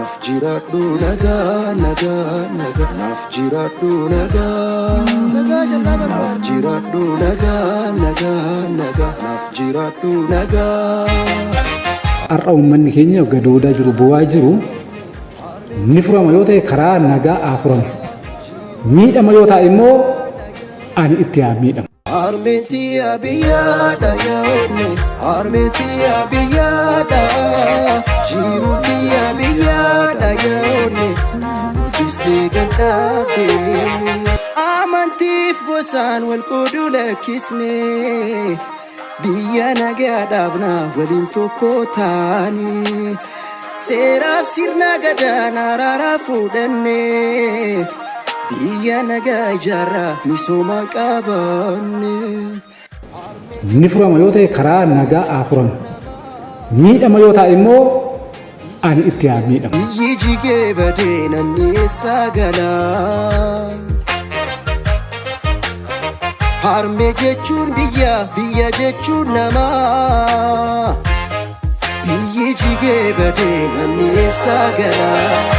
naaf jiraadhu nagaa nagaa nagaa naaf jiraadhu nagaa naaf jiraadhu nagaa nagaa nagaa naaf jiraadhu nagaa. Har'a uummanni keenya gadoodaa jiru bu'aa jiru ni furama yoo ta'e karaa nagaa haa furamu. Miidhama yoo ta'e immoo ani itti haa miidhamu. Armeetii abiyyaadha yaa'oonni armeetii abiyyaadha jiruutii abiyyaadha yaa'oonni namootistee gandaabe amantiif gosaan wal qooduu lakkisne biyya nagaa dhaabnaa waliin tokko taane seeraaf sirna gadaan araaraa fuudhanne. Biyya nagaa ijaarraa misooma qabanne. Ni furama yoo ta'e karaa nagaa haa furamu. Miidhama yoo ta'e immoo ani itti haa miidhamu. Biyyi jigee badee namni eessaa galaa. Harmee jechuun biyya biyya jechuun namaa. Biyyi jigee badee namni eessaa galaa.